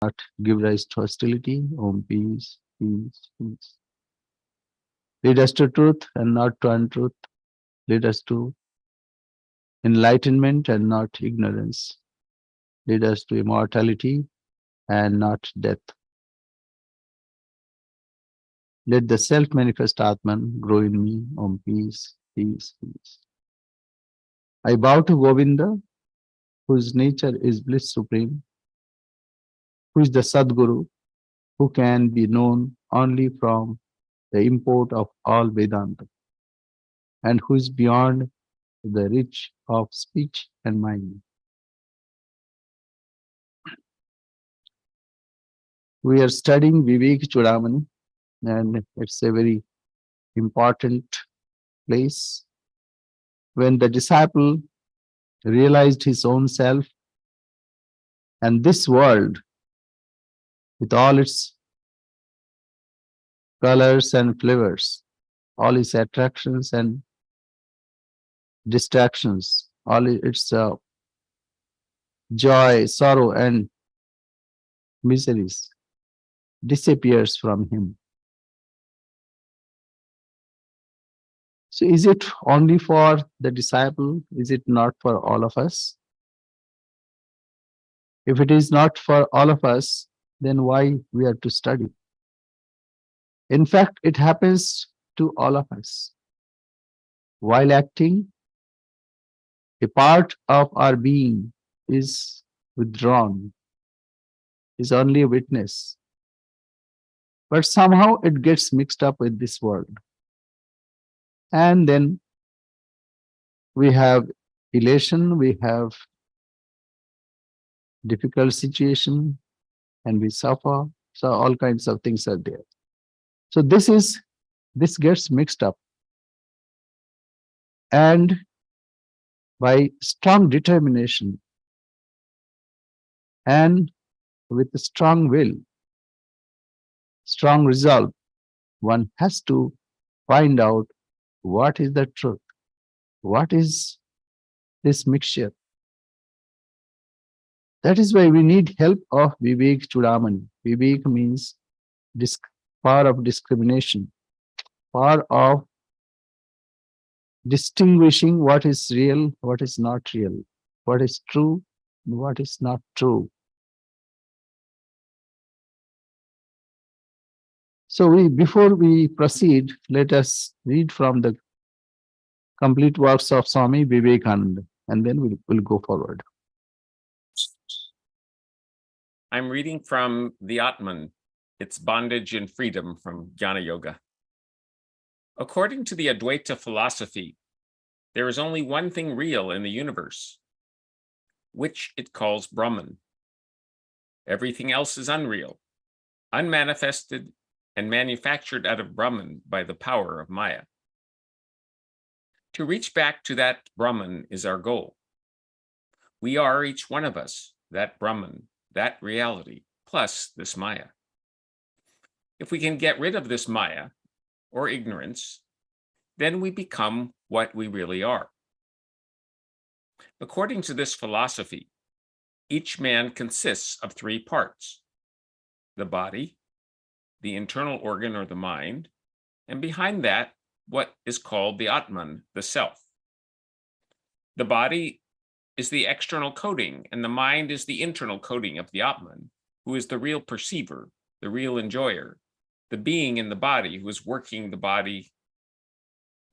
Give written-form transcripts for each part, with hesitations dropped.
not give rise to hostility. Om, peace, peace, peace. Lead us to truth and not to untruth. Lead us to enlightenment and not ignorance. Lead us to immortality and not death. Let the self-manifest Atman grow in me. Om, peace, peace, peace. I bow to Govinda, whose nature is bliss supreme, who is the Sadguru, who can be known only from the import of all Vedanta, and who is beyond the reach of speech and mind. We are studying Vivekachudamani, and it's a very important place. When the disciple realized his own self and this world with all its colors and flavors, all its attractions and distractions, all its joy, sorrow, and miseries disappears from him. So is it only for the disciple? Is it not for all of us? If it is not for all of us, then why we are to study? In fact, it happens to all of us. While acting, a part of our being is withdrawn, is only a witness. But somehow it gets mixed up with this world. And then we have elation, we have difficult situation, and we suffer. So all kinds of things are there. So this gets mixed up. And by strong determination and with a strong will, strong resolve, one has to find out what is the truth, what is this mixture. That is why we need help of Vivekachudamani. Vivek means power of discrimination, power of distinguishing what is real, what is not real, what is true, what is not true. So before we proceed, let us read from the complete works of Swami Vivekananda, and then we'll go forward. I'm reading from the Atman, Its Bondage and Freedom from Jnana Yoga. According to the Advaita philosophy, there is only one thing real in the universe, which it calls Brahman. Everything else is unreal, unmanifested, and manufactured out of Brahman by the power of Maya. To reach back to that Brahman is our goal. We are, each one of us, that Brahman, that reality, plus this Maya. If we can get rid of this Maya, or ignorance, then we become what we really are. According to this philosophy, each man consists of three parts: the body, the internal organ or the mind, and behind that, what is called the Atman, the self. The body is the external coating, and the mind is the internal coating of the Atman, who is the real perceiver, the real enjoyer, the being in the body who is working the body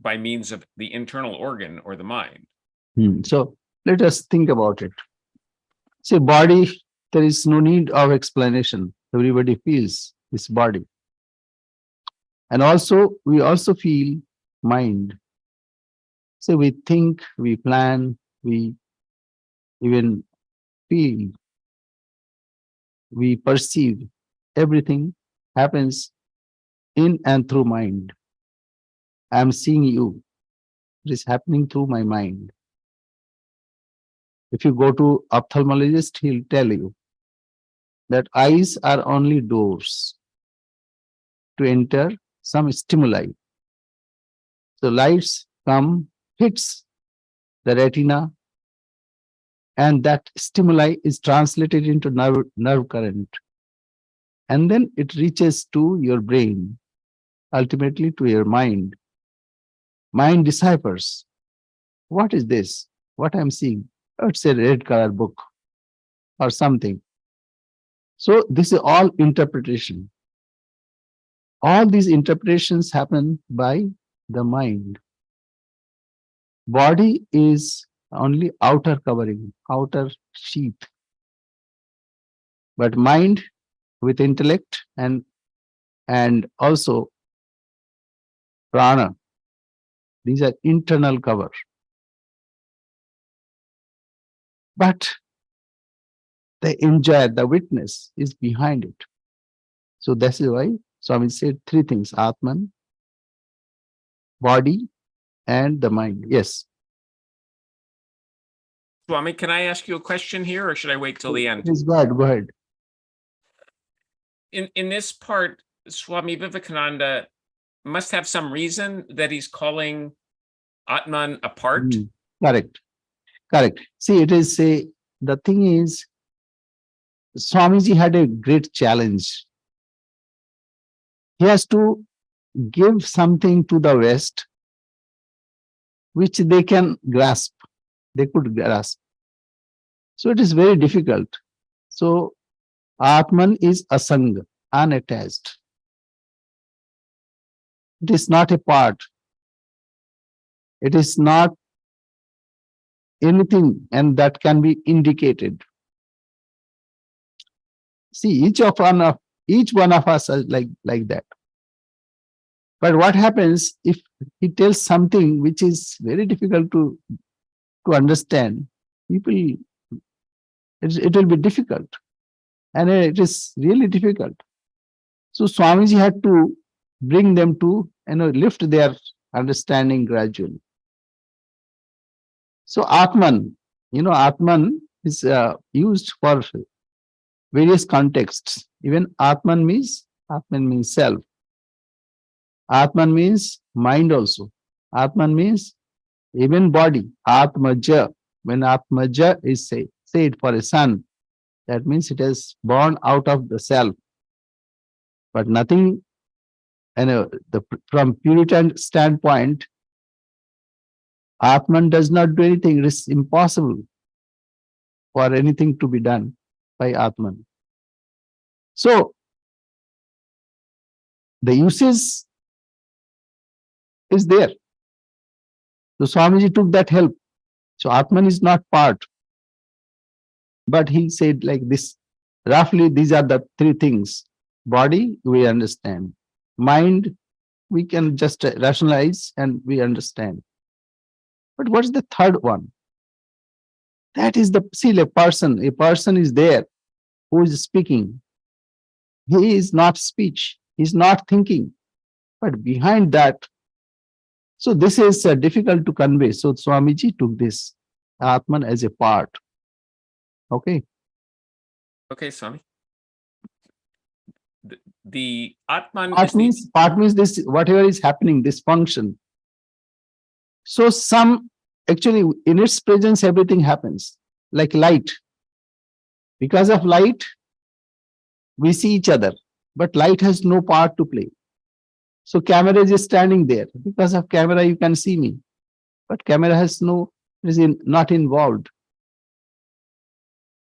by means of the internal organ or the mind. So let us think about it. See, body, there is no need of explanation. Everybody feels this body. And also, we also feel mind. So we think, we plan, we even feel, we perceive. Everything happens in and through mind. I am seeing you. It is happening through my mind. If you go to ophthalmologist, he'll tell you that eyes are only doors to enter some stimuli. So lights come, hits the retina, and that stimuli is translated into nerve current. and then it reaches to your brain, ultimately to your mind. Mind deciphers. What is this? What I'm seeing? Oh, it's a red color book or something. So this is all interpretation. All these interpretations happen by the mind. Body is only outer covering, outer sheath, but mind with intellect and also prana, these are internal cover. But the enjoyer, the witness is behind it. So that's why Swami said three things: Atman, body, and the mind. Yes. Swami, can I ask you a question here, or should I wait till the end? Please go ahead. Go ahead. In this part, Swami Vivekananda must have some reason that he's calling Atman apart. Correct. Correct. See, it is the thing is, Swamiji had a great challenge. He has to give something to the West which they can grasp, they could grasp. So it is very difficult. So Atman is asanga, unattached. It is not a part. It is not anything and that can be indicated. See, each one of us is like that. But what happens if he tells something which is very difficult to understand? People, it will be difficult, and it is really difficult. So Swamiji had to bring them to lift their understanding gradually. So Atman, Atman is used for various contexts. Even Atman means self. Atman means mind also. Atman means even body. Atmaja. When Atmaja is said for a son, that means it is born out of the self. But nothing, from Puritan standpoint, Atman does not do anything. It is impossible for anything to be done by Atman. So the usage is there. So Swamiji took that help. So Atman is not part. But he said like this, roughly these are the three things. Body, we understand. Mind, we can just rationalize and we understand. But what's the third one? That is a person is there who is speaking. He is not speech, he's not thinking. But behind that, so this is difficult to convey. So Swamiji took this Atman as a part. Okay. Okay, Swami. The Atman part means this, whatever is happening, this function. So actually in its presence, everything happens, like light. Because of light, we see each other, but light has no part to play. So camera is standing there. Because of camera, you can see me, but camera is not involved.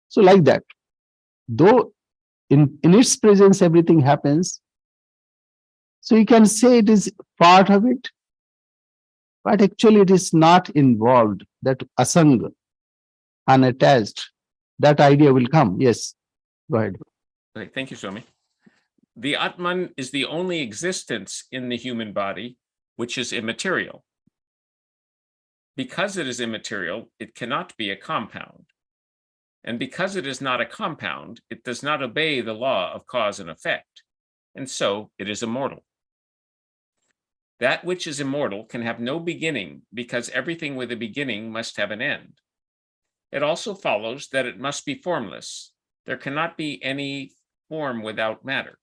So like that, though in its presence, everything happens. So you can say it is part of it, but actually it is not involved. That asanga, unattached, that idea will come. Yes, go ahead. Okay, thank you, Swami. The Atman is the only existence in the human body which is immaterial. Because it is immaterial, it cannot be a compound. And because it is not a compound, it does not obey the law of cause and effect. And so it is immortal. That which is immortal can have no beginning because everything with a beginning must have an end. It also follows that it must be formless. There cannot be any form without matter.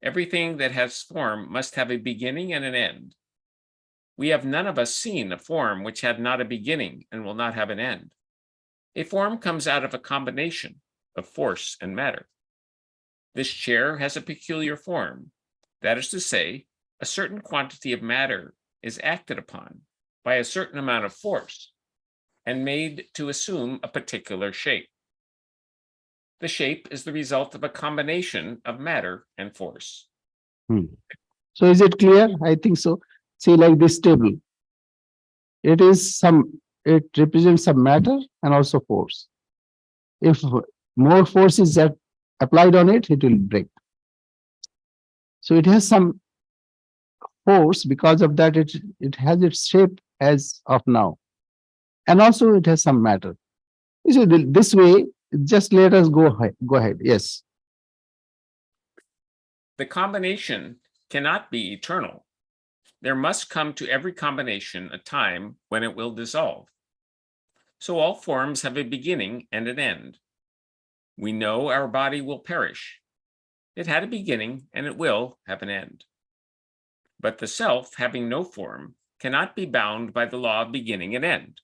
Everything that has form must have a beginning and an end. We have none of us seen a form which had not a beginning and will not have an end. A form comes out of a combination of force and matter. This chair has a peculiar form. That is to say, a certain quantity of matter is acted upon by a certain amount of force and made to assume a particular shape. The shape is the result of a combination of matter and force. So is it clear? I think so. See, like this table, it represents some matter and also force. If more force is applied on it, it will break. So it has some force. Because of that, it has its shape as of now. And also it has some matter. So this way, just let us go ahead. Yes. The combination cannot be eternal. There must come to every combination a time when it will dissolve. So all forms have a beginning and an end. We know our body will perish. It had a beginning and it will have an end. But the self, having no form, cannot be bound by the law of beginning and end.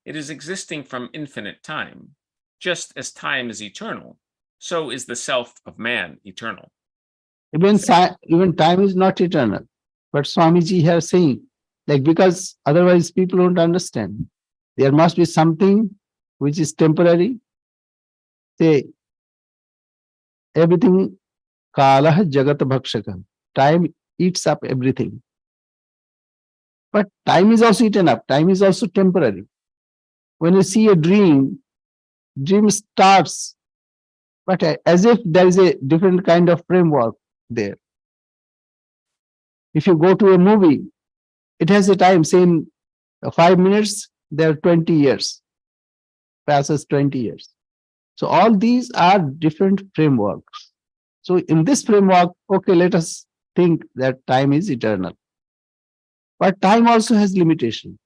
It is existing from infinite time. Just as time is eternal, so is the self of man eternal. Even time is not eternal. But Swamiji here saying, like, because otherwise people don't understand. There must be something which is temporary. Say, everything, kalah jagat bhakshaka. Time eats up everything. But time is also eaten up. Time is also temporary. When you see a dream starts, but as if there is a different kind of framework there. If you go to a movie, it has a time, say in 5 minutes, there are 20 years, passes 20 years. So all these are different frameworks. So in this framework, okay, let us think that time is eternal. But time also has limitation.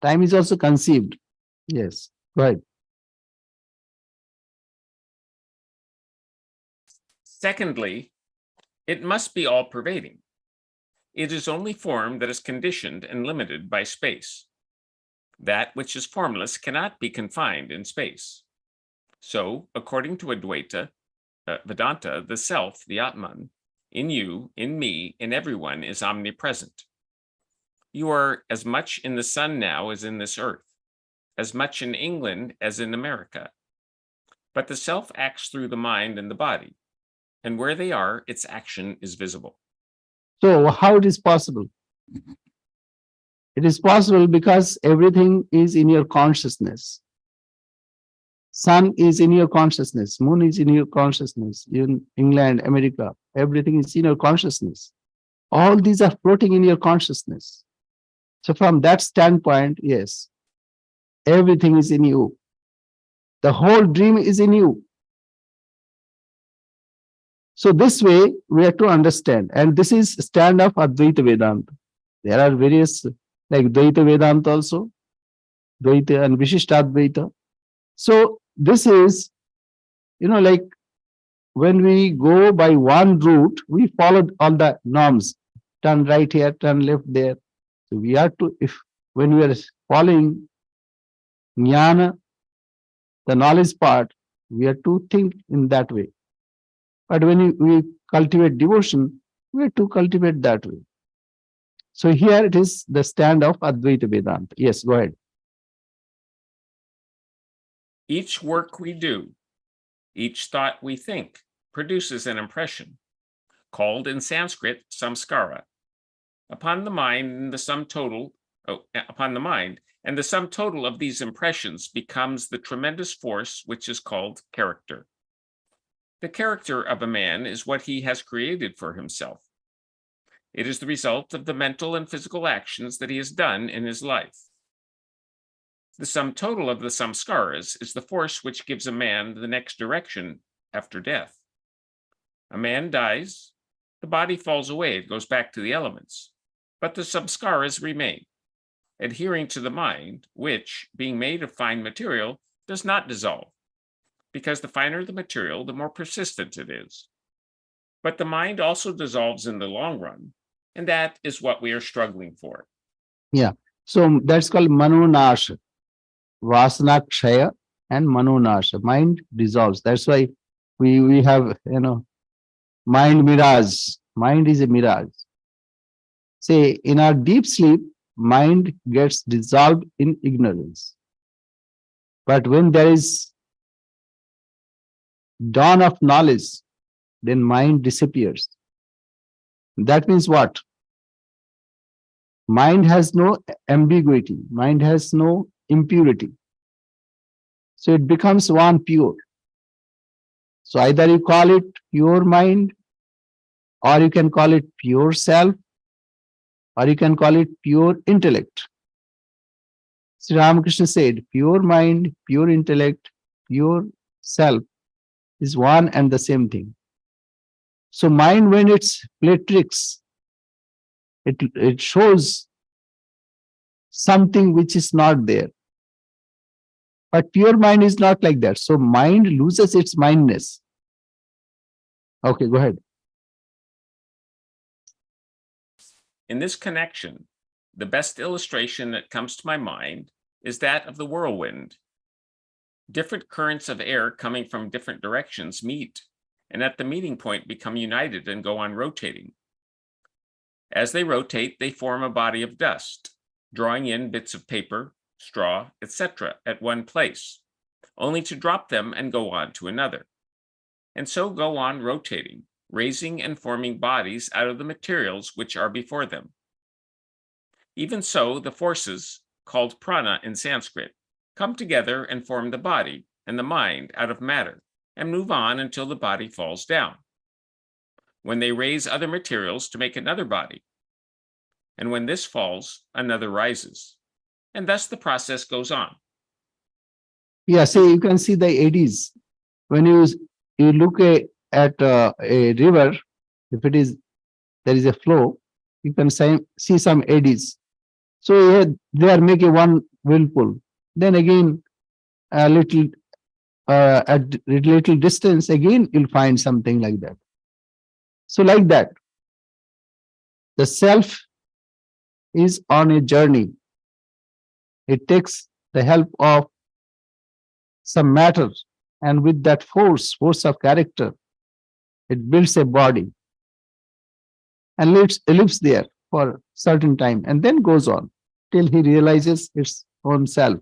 Time is also conceived. Yes, go ahead. Secondly, it must be all-pervading. It is only form that is conditioned and limited by space. That which is formless cannot be confined in space. So, according to Advaita, Vedanta, the self, the Atman, in you, in me, in everyone is omnipresent. You are as much in the sun now as in this earth, as much in England as in America. But the self acts through the mind and the body, and where they are, its action is visible. So how it is possible? It is possible because everything is in your consciousness. Sun is in your consciousness. Moon is in your consciousness. In England, America, everything is in your consciousness. All these are floating in your consciousness. So from that standpoint, yes, everything is in you. The whole dream is in you. So this way we have to understand, and this is stand of Advaita Vedanta. There are various like Dvaita Vedanta also, Dvaita and Vishishtadvaita. So this is, like when we go by one route, we follow all the norms. Turn right here, turn left there. So we have to, when we are following jnana, the knowledge part, we have to think in that way. But when we cultivate devotion, we have to cultivate that way. So here it is the stand of Advaita Vedanta. Yes, go ahead. Each work we do, each thought we think, produces an impression, called in Sanskrit samskara, upon the mind and the sum total of these impressions becomes the tremendous force which is called character. The character of a man is what he has created for himself. It is the result of the mental and physical actions that he has done in his life. The sum total of the samskaras is the force which gives a man the next direction after death. A man dies, the body falls away, it goes back to the elements, but the samskaras remain, adhering to the mind, which, being made of fine material, does not dissolve, because the finer the material, the more persistent it is. But the mind also dissolves in the long run, and that is what we are struggling for. Yeah. So that's called manonasha, vasana kshaya and manonasha. Mind dissolves. That's why We have, mind mirage. Mind is a mirage. Say, in our deep sleep, mind gets dissolved in ignorance. But when there is dawn of knowledge, then mind disappears. That means what? Mind has no ambiguity, mind has no impurity. So it becomes one pure. So either you call it pure mind, or you can call it pure self, or you can call it pure intellect. Sri Ramakrishna said, pure mind, pure intellect, pure self is one and the same thing. So mind, when it's play tricks, it shows something which is not there. But pure mind is not like that. So mind loses its mindness. Okay, go ahead. In this connection, the best illustration that comes to my mind is that of the whirlwind. Different currents of air coming from different directions meet, and at the meeting point become united and go on rotating. As they rotate, they form a body of dust, drawing in bits of paper, straw, etc. at one place, only to drop them and go on to another, and so go on rotating, raising and forming bodies out of the materials which are before them. Even so, the forces, called prana in Sanskrit, come together and form the body and the mind out of matter, and move on until the body falls down, when they raise other materials to make another body. And when this falls, another rises. And thus the process goes on. Yeah, see, you can see the eddies. When you look at a river, if there is a flow, you can see some eddies. So yeah, they are making one whirlpool. Then again, a little at little distance, again you'll find something like that. So like that, the self is on a journey. It takes the help of some matter, and with that force of character, it builds a body and lives there for certain time, and then goes on till he realizes its own self.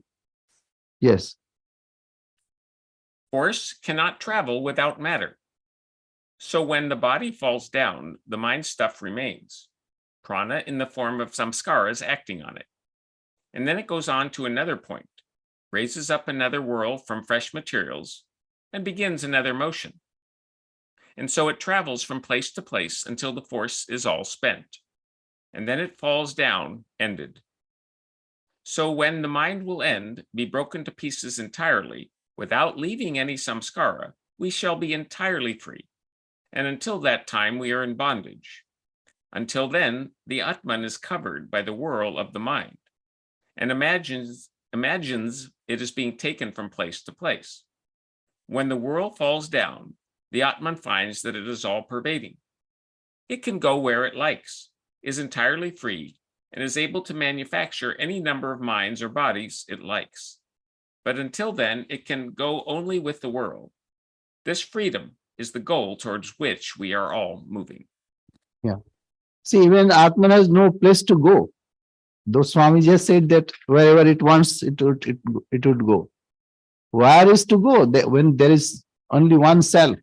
Yes. Force cannot travel without matter. So when the body falls down, the mind stuff remains, prana in the form of samskaras acting on it. And then it goes on to another point, raises up another world from fresh materials, and begins another motion. And so it travels from place to place until the force is all spent, and then it falls down, ended. So when the mind will end, be broken to pieces entirely, without leaving any samskara, we shall be entirely free. And until that time, we are in bondage. Until then, the Atman is covered by the whirl of the mind, and imagines it is being taken from place to place. When the whirl falls down, the Atman finds that it is all pervading. It can go where it likes, is entirely free, and is able to manufacture any number of minds or bodies it likes. But until then, it can go only with the world. This freedom is the goal towards which we are all moving. Yeah. See, even Atman has no place to go. Though Swami just said that wherever it wants, it would go. Where is to go when there is only one self?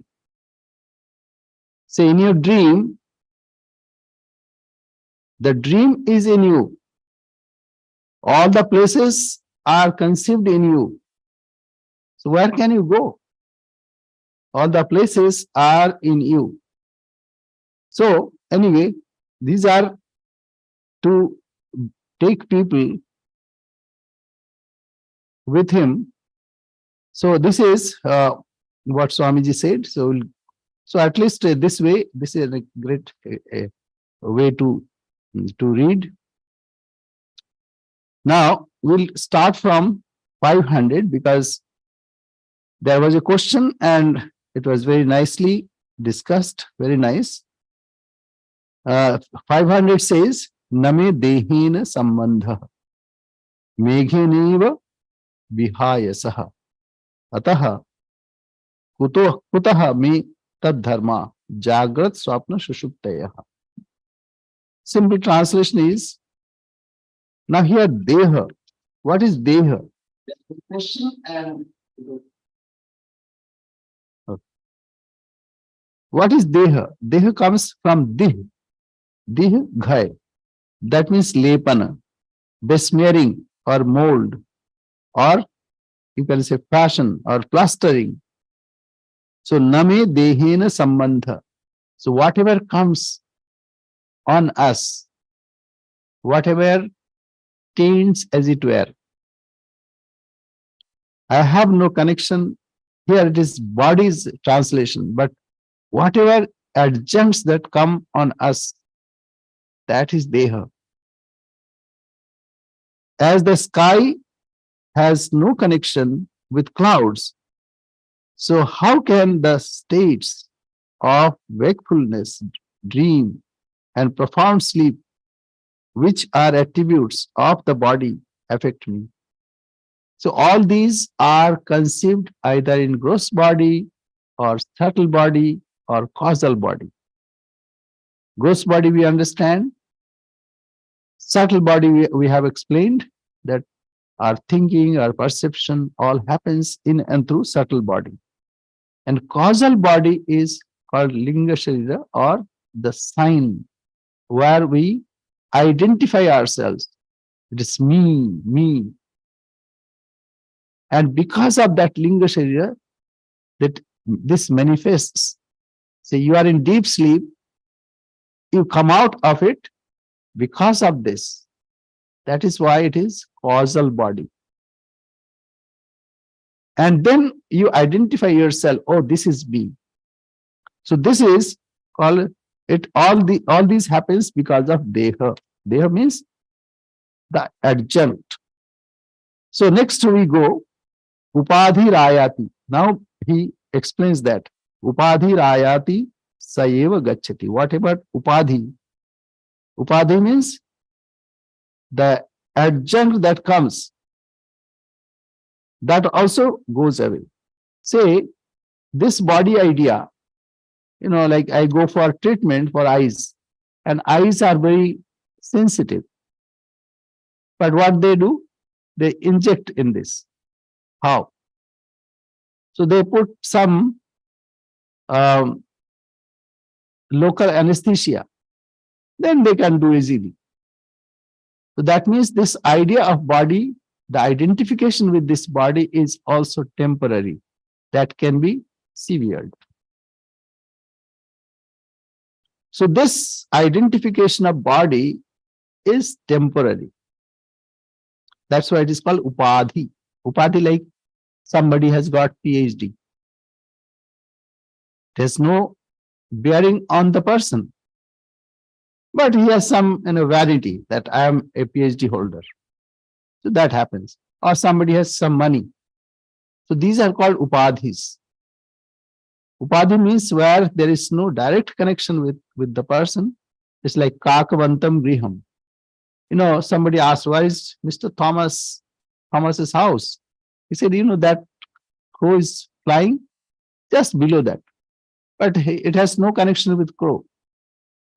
Say, in your dream, the dream is in you. All the places are conceived in you. So where can you go? All the places are in you. So anyway, these are to take people with him. So this is what Swamiji said. So at least this way, this is a great way to read. Now we'll start from 500, because there was a question and it was very nicely discussed. Very nice. 500 says, Name dehena sambandha megheneva vihayasaha ataha kutah me tad dharma jagrat swapna sushuptayah. Simple translation is, now here deha. What is deha? Question and what is deha? Deha comes from dih. Dih ghai. That means lepana, besmearing or mold, or you can say fashion or plastering. So name dehena sambandha. So whatever comes on us, whatever taints as it were, I have no connection. Here it is body's translation, but whatever adjuncts that come on us, that is deha. As the sky has no connection with clouds, so how can the states of wakefulness, dream, and profound sleep, which are attributes of the body, affect me? So all these are conceived either in gross body or subtle body or causal body. Gross body we understand, subtle body we have explained that our thinking, our perception all happens in and through subtle body. And causal body is called Linga Sharira, or the sign where we identify ourselves. It is me, me. And because of that Linga Sharira, that this manifests. Say you are in deep sleep, you come out of it because of this. That is why it is causal body. And then you identify yourself, oh, this is me. So this is called it, all these happens because of deha. Deha means the adjunct. So next we go, upadhi rayati. Now he explains that upadhi rayati sayeva gacchati. What about upadhi? Upadhi means the adjunct that comes, that also goes away. Say this body idea, like I go for treatment for eyes, and eyes are very sensitive. But what they do, they inject in this. How? So they put some local anesthesia, then they can do easily. So that means this idea of body, the identification with this body is also temporary. That can be severed. So this identification of body is temporary. That's why it is called upadhi. Upadhi, like somebody has got PhD. There's no bearing on the person, but he has some vanity that I am a PhD holder. So that happens. Or somebody has some money. So these are called upadhis. Upadhi means where there is no direct connection with the person. It's like kakavantam griham. Somebody asked, where is Mr. Thomas's house? He said, that crow is flying just below that. But it has no connection with crow.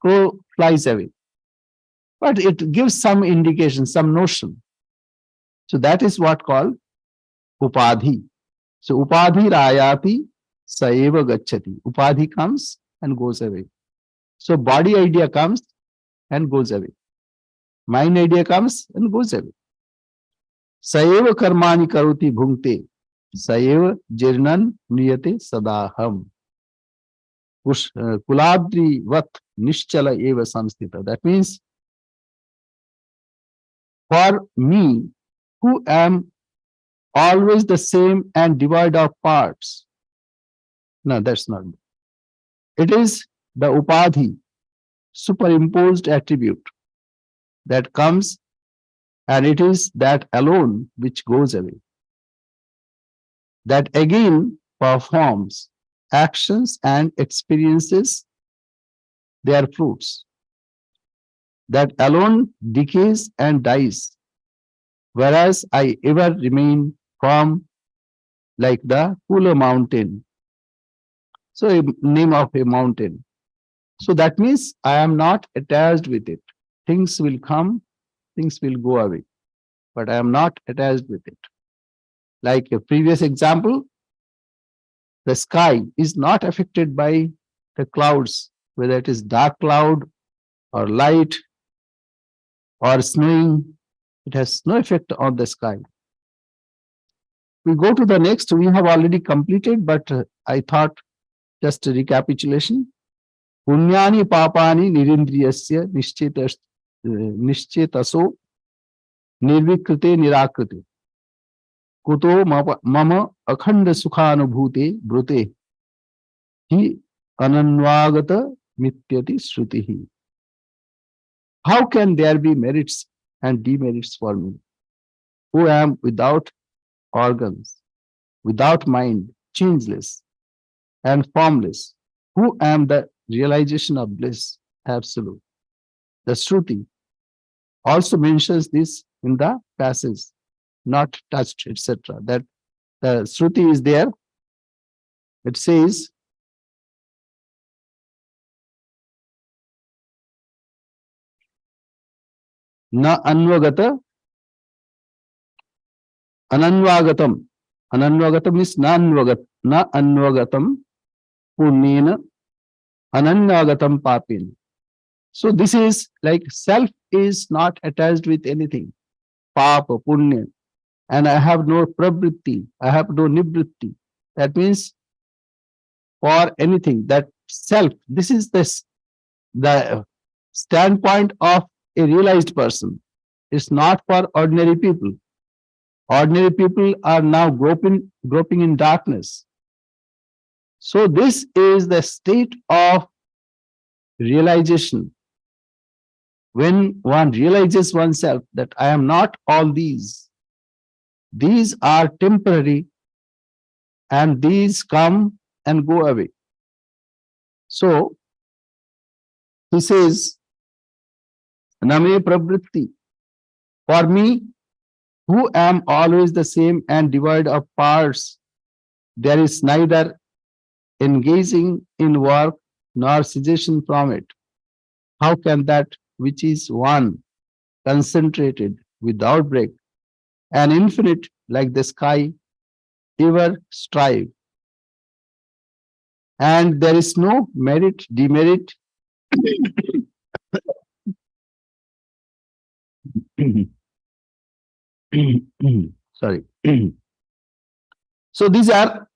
Crow flies away. But it gives some indication, some notion. So that is what called upadhi. So upadhi rayati saeva gacchati. Upadhi comes and goes away. So body idea comes and goes away. Mind idea comes and goes away. Saeva karmani karoti bhungte. Saeva jirnan niyate sadaham. Kuladri vat nischala eva samstita. That means, for me, who am always the same and devoid of parts. No, that's not. It is the upadhi, superimposed attribute that comes, and it is that alone which goes away. That again performs actions and experiences their fruits. That alone decays and dies, whereas I ever remain firm like the cooler mountain So a name of a mountain. So that means I am not attached with it. Things will come, things will go away, but I am not attached with it. Like a previous example, the sky is not affected by the clouds, whether it is dark cloud or light or snowing. It has no effect on the sky. We go to the next. We have already completed, but I thought just a recapitulation. Punyani papani nirindriyasya nishchetaso nirvikrite nirakrite kuto mama akhanda sukhanubhute brute hi ananvagata mityati shrutihi. How can there be merits and demerits for me, who am without organs, without mind, changeless and formless, who am the realization of bliss, absolute? The Shruti also mentions this in the passage, not touched, etc. That the Shruti is there. It says, na anvagata, ananvagatam. Ananvagatam is na anvagatam punyena ananvagatam papin. So this is like self is not attached with anything. Papa, punya. And I have no pravritti, I have no nivritti. That means for anything, that self, this is the standpoint of a realized person. It's not for ordinary people. Ordinary people are now groping in darkness. So this is the state of realization. When one realizes oneself that I am not all these are temporary and these come and go away. So he says, Name pravritti, for me, who am always the same and devoid of parts, there is neither engaging in work nor cessation from it. How can that which is one, concentrated, without break, and infinite like the sky, ever strive? And there is no merit, demerit. Sorry. So these are,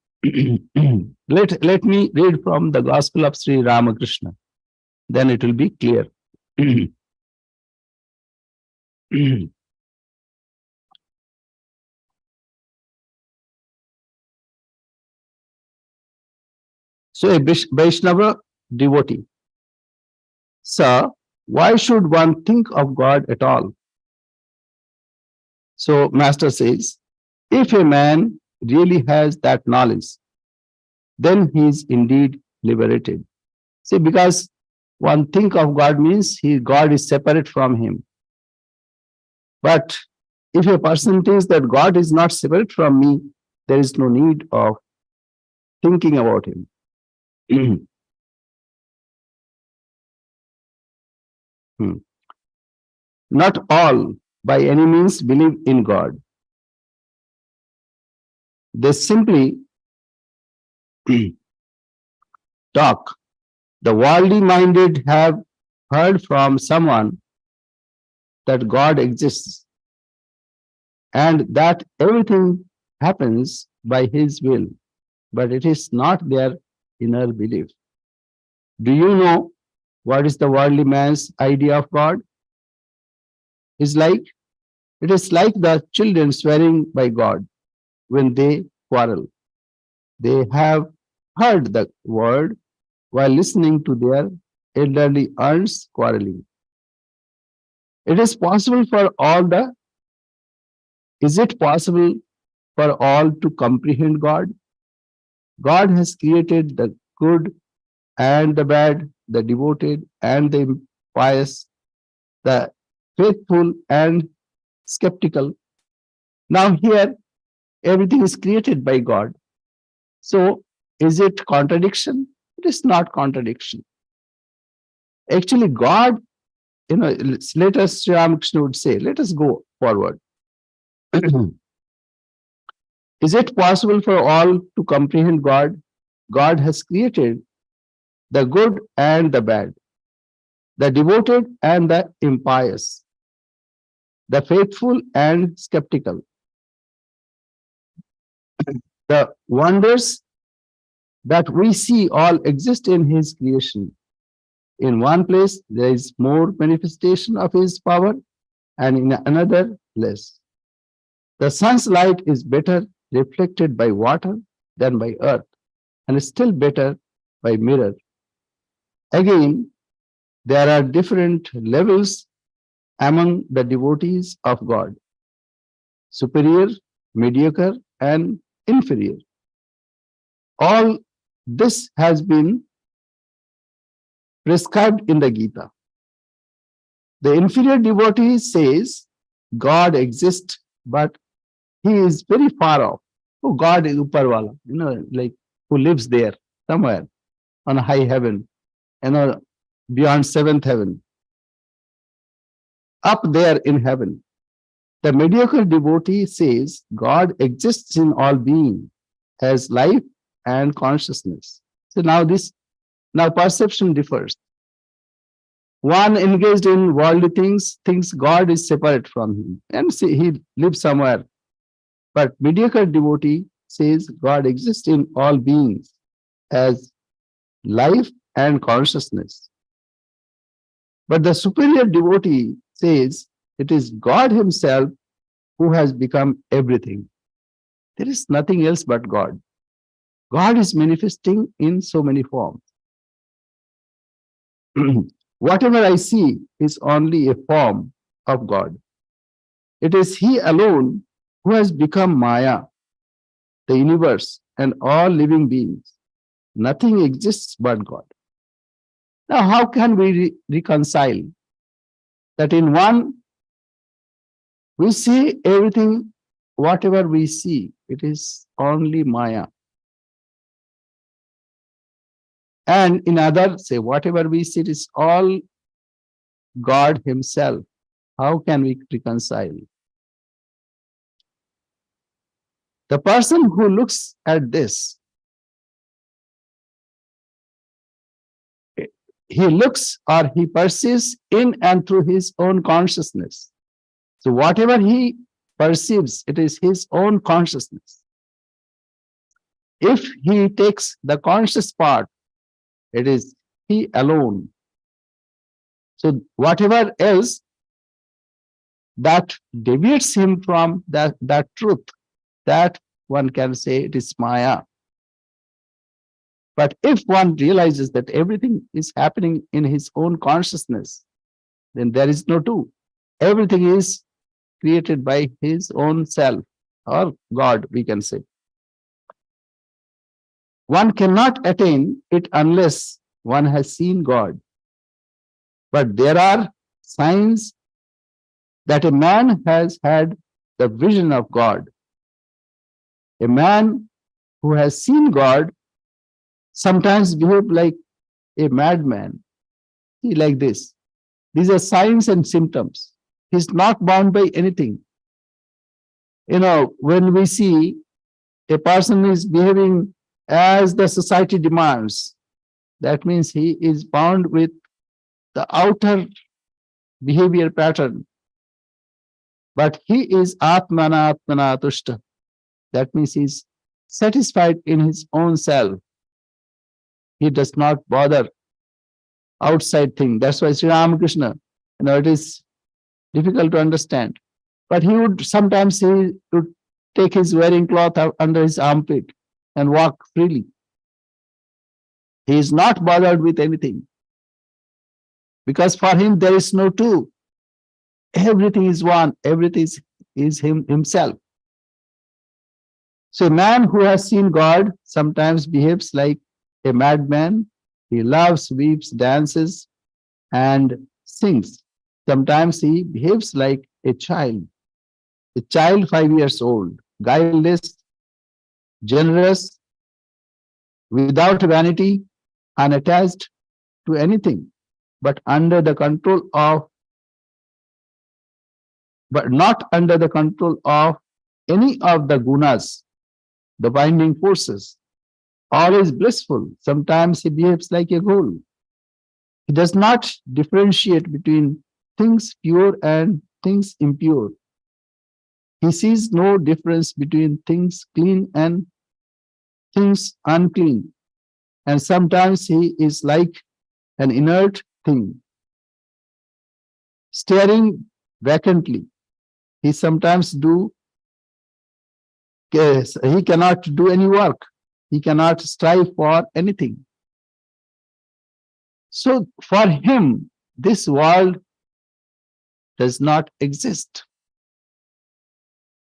let me read from the Gospel of Sri Ramakrishna. Then it will be clear. So a Vaishnava devotee. Sir, why should one think of God at all? So Master says, if a man really has that knowledge, then he is indeed liberated. See, because one think of God means God is separate from him. But if a person thinks that God is not separate from me, there is no need of thinking about him. Not all, by any means, believe in God. They simply talk. The worldly minded have heard from someone that God exists and that everything happens by his will, but it is not their inner belief. Do you know what is the worldly man's idea of God? It is like the children swearing by God when they quarrel. They have heard the word while listening to their elderly aunts quarreling. Is it possible for all to comprehend God? God has created the good and the bad, the devoted and the pious, the faithful and skeptical. Now here, everything is created by God. So is it contradiction? It is not contradiction. Actually, God, let us, Sri Ramakrishna would say, let us go forward. Is it possible for all to comprehend God? God has created the good and the bad, the devoted and the impious, the faithful and skeptical. The wonders that we see all exist in His creation. In one place, there is more manifestation of His power, and in another, less. The sun's light is better reflected by water than by earth, and is still better by mirror. Again, there are different levels among the devotees of God: superior, mediocre, and inferior. All this has been prescribed in the Gita. The inferior devotee says God exists, but he is very far off. Oh, God is Uparwala, like who lives there somewhere on a high heaven, beyond seventh heaven, up there in heaven. The mediocre devotee says God exists in all being as life and consciousness. So now perception differs. One engaged in worldly things thinks God is separate from him and he lives somewhere. But mediocre devotee says God exists in all beings as life and consciousness. But the superior devotee says it is God Himself who has become everything. There is nothing else but God. God is manifesting in so many forms. Whatever I see is only a form of God. It is He alone who has become Maya, the universe, and all living beings. Nothing exists but God. Now, how can we reconcile that in one we see everything, whatever we see, it is only Maya. And in other, say, whatever we see, it is all God Himself. How can we reconcile? The person who looks at this, he looks or he perceives in and through his own consciousness. So whatever he perceives, it is his own consciousness. If he takes the conscious part, it is he alone. So whatever else that deviates him from that truth, that one can say it is Maya. But if one realizes that everything is happening in his own consciousness, then there is no two. Everything is created by his own self, or God, we can say. One cannot attain it unless one has seen God. But there are signs that a man has had the vision of God. A man who has seen God sometimes behave like a madman. He like this. These are signs and symptoms. He's not bound by anything. When we see a person is behaving as the society demands, that means he is bound with the outer behavior pattern. But he is Atmana Atmana Tushta. That means he's satisfied in his own self. He does not bother outside thing. That's why Sri Ramakrishna, it is difficult to understand. But he would take his wearing cloth under his armpit and walk freely. He is not bothered with anything. Because for him, there is no two. Everything is one. Everything is himself. So a man who has seen God sometimes behaves like a madman. He loves, weeps, dances, and sings. Sometimes he behaves like a child 5 years old, guileless, generous, without vanity, unattached to anything, but under the control of, but not under the control of any of the gunas, the binding forces. Always blissful. Sometimes he behaves like a ghoul. He does not differentiate between things pure and things impure. He sees no difference between things clean and things unclean. And sometimes he is like an inert thing, staring vacantly. He sometimes do he cannot do any work. He cannot strive for anything. So for him, this world does not exist.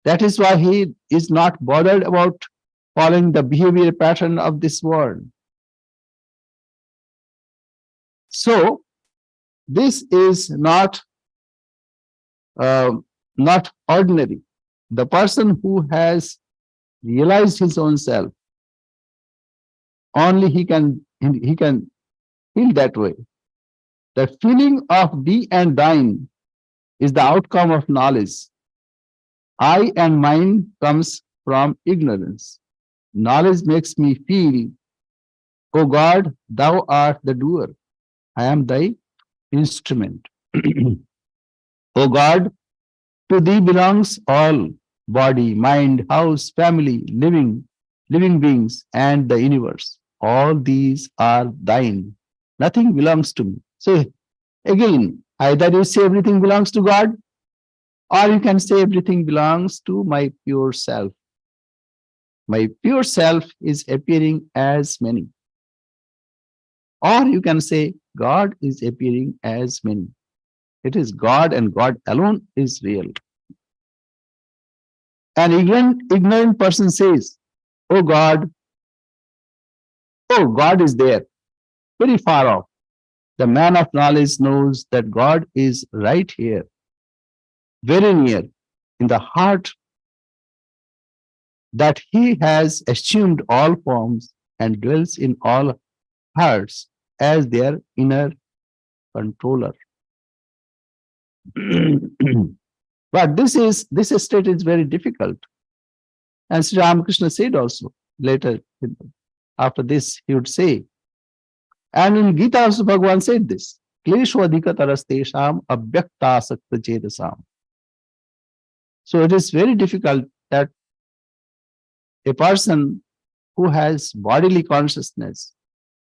That is why he is not bothered about following the behavior pattern of this world. So this is uh, not ordinary. The person who has realized his own self, only he can feel that way. The feeling of thee and thine is the outcome of knowledge. I and mine comes from ignorance. Knowledge makes me feel, O God, thou art the doer. I am thy instrument. O God, to thee belongs all body, mind, house, family, living beings, and the universe. All these are thine. Nothing belongs to me. So again, either you say everything belongs to God, or you can say everything belongs to my pure self. My pure self is appearing as many. Or you can say God is appearing as many. It is God and God alone is real. An ignorant person says, Oh God, oh God is there, very far off. The man of knowledge knows that God is right here, very near, in the heart, that he has assumed all forms and dwells in all hearts as their inner controller. But this state is very difficult. And Sri Ramakrishna said also later, after this, he would say, and in Gita also Bhagavan said this, Kleshu adhikatarastesham abhyaktasakta chedasam. So it is very difficult that a person who has bodily consciousness,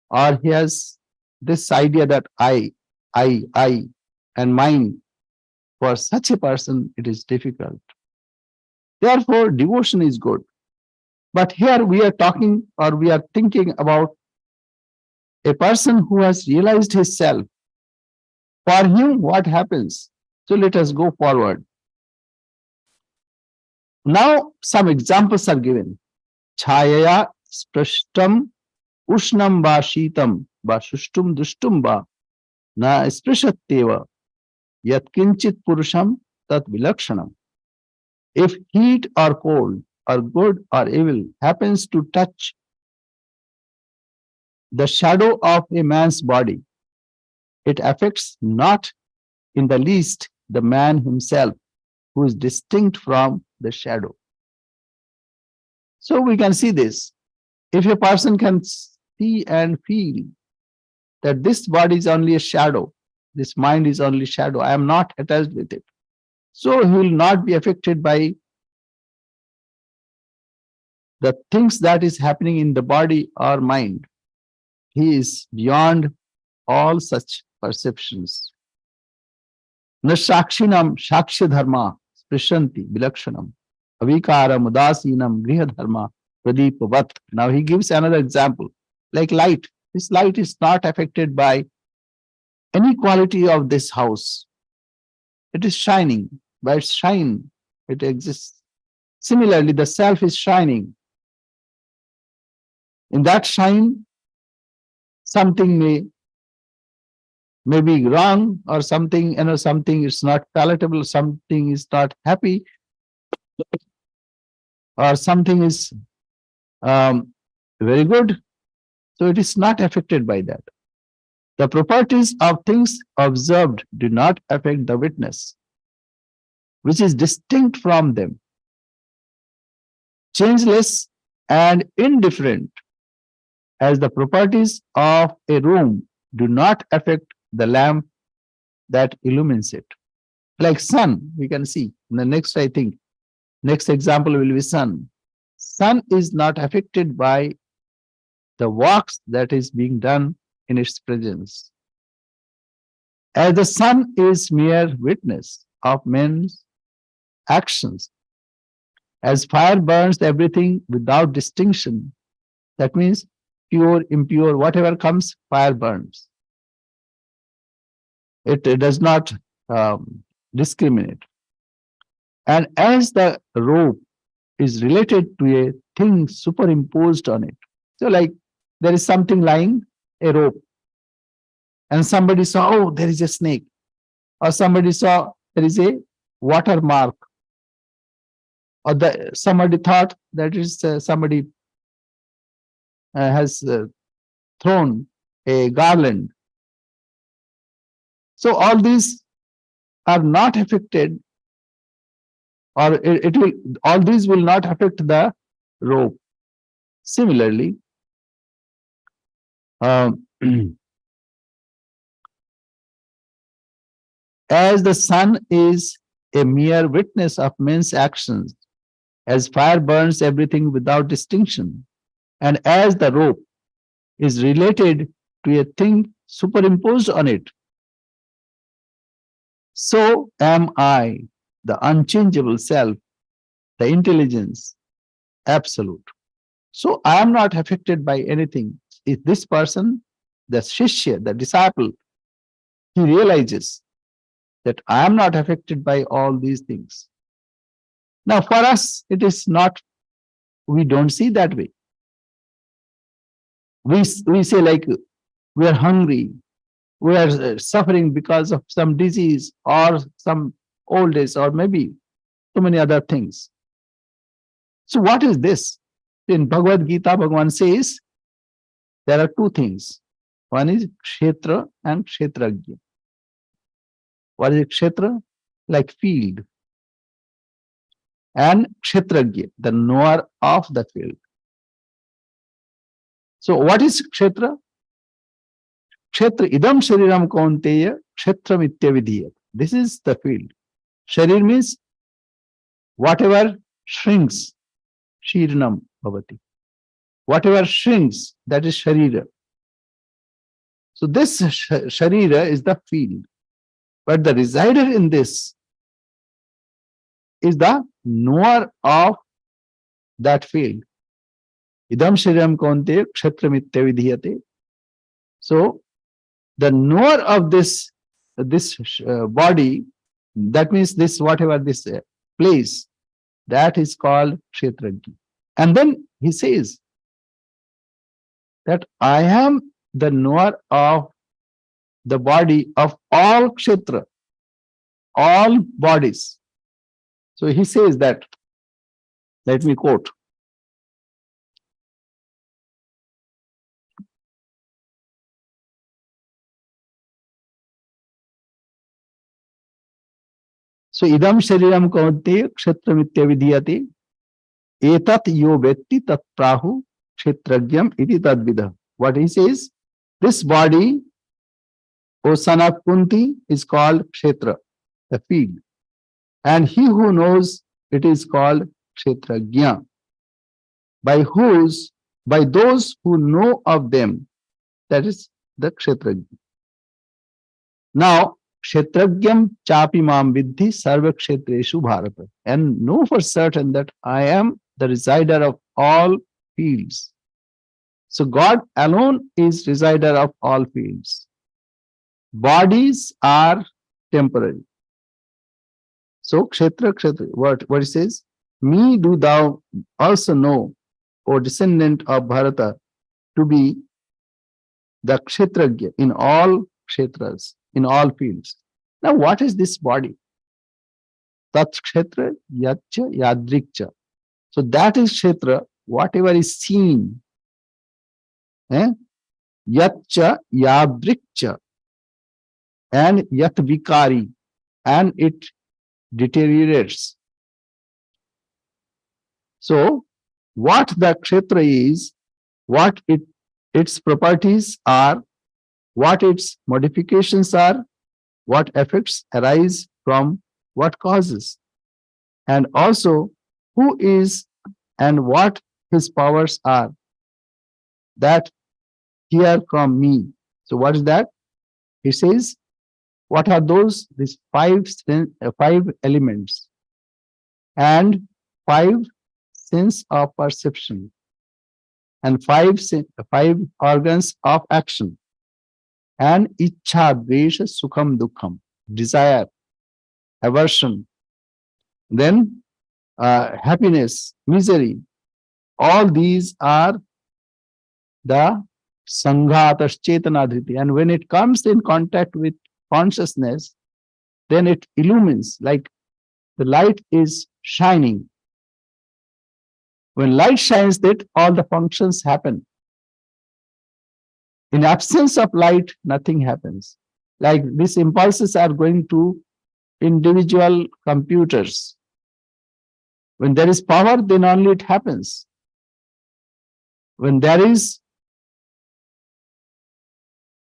or he has this idea that I, and mine, for such a person, it is difficult. Therefore, devotion is good. But here we are talking, or we are thinking about a person who has realized his self. For him, what happens? So let us go forward. Now, some examples are given. Chayaya sprashtam ushnam ba shitam ba shushtum dushtum ba na sprishatteva yat kinchit purusham tat vilakshanam. If heat or cold or good or evil happens to touch the shadow of a man's body, it affects not in the least the man himself, who is distinct from the shadow. So we can see this. If a person can see and feel that this body is only a shadow, this mind is only shadow, I am not attached with it. So he will not be affected by the things that is happening in the body or mind. He is beyond all such perceptions. Na shakshinam shakshya dharma sprishanti vilakshanam avikaram udasinam griha dharma pradeepavat. Now he gives another example, like light. This light is not affected by any quality of this house. It is shining. By its shine, it exists. Similarly, the self is shining. In that shine, something may be wrong, or something, something is not palatable, something is not happy, or something is very good. So it is not affected by that. The properties of things observed do not affect the witness, which is distinct from them, changeless and indifferent, as the properties of a room do not affect the lamp that illumines it. Like sun, we can see. In the next, I think, next example will be sun. Sun is not affected by the works that is being done in its presence. As the sun is mere witness of men's actions, as fire burns everything without distinction, that means pure, impure, whatever comes, fire burns. It does not discriminate. And as the rope is related to a thing superimposed on it. So, like there is something lying, a rope, and somebody saw, oh, there is a snake, or somebody saw there is a watermark, or somebody thought that is somebody has thrown a garland. So all these are not affected, or it will, all these will not affect the rope. Similarly, as the sun is a mere witness of men's actions, as fire burns everything without distinction, and as the rope is related to a thing superimposed on it, so am I, the unchangeable self, the intelligence, absolute. So I am not affected by anything. If this person, the shishya, the disciple, he realizes that I am not affected by all these things. Now, for us, it is not, we don't see that way. We say, like, we are hungry, we are suffering because of some disease or some old age, or maybe so many other things. So, what is this? In Bhagavad Gita, Bhagavan says there are two things. One is kshetra and kshetragya. What is kshetra? Like field. And kshetragya, the knower of the field. So what is kshetra? Kshetra idam shariram kaunteya kshetram ityavidhiyat. This is the field. Sharir means whatever shrinks, shirnam bhavati. Whatever shrinks, that is sharira. So this sharira is the field. But the resider in this is the knower of that field. Idam shariram kaunteya kshetram ityavidhiyate. So the knower of this body, that means this whatever this place, that is called kshetragya. And then he says that I am the knower of the body of all kshetra, all bodies. So he says that, let me quote. So idam shariram kaunteya kshetram ityavidhiyate etat yo vetti tat prahu kshetragyam iti tadvidah. What he says, this body, O son of Kunti, is called kshetra, the field. And he who knows it is called kshetragya. By those who know of them, that is the kshetragya. Now, kshetragyam chapi mam vidhi sarva kshetreshu bharata. And know for certain that I am the resider of all fields. So God alone is resider of all fields. Bodies are temporary. So kshetra, what it says, me do thou also know, O descendant of Bharata, to be the kshetragya in all kshetras, in all fields. Now what is this body? Tat kshetra yatcha yadrikcha. So that is kshetra, whatever is seen. yatcha yadrikcha, and yat vikari, and it deteriorates. So, what the kshetra is, what its properties are, what its modifications are, what effects arise from what causes, and also who is and what his powers are, that hear from me. So, what is that? He says, what are those? These five elements and five sense of perception and five organs of action and ichha, dvesha, sukham, dukkham, desire, aversion, then happiness, misery. All these are the sanghatas chetanadhriti. And when it comes in contact with consciousness, then it illumines like the light is shining. When light shines, that all the functions happen. In absence of light, nothing happens. Like these impulses are going to individual computers. When there is power, then only it happens. When there is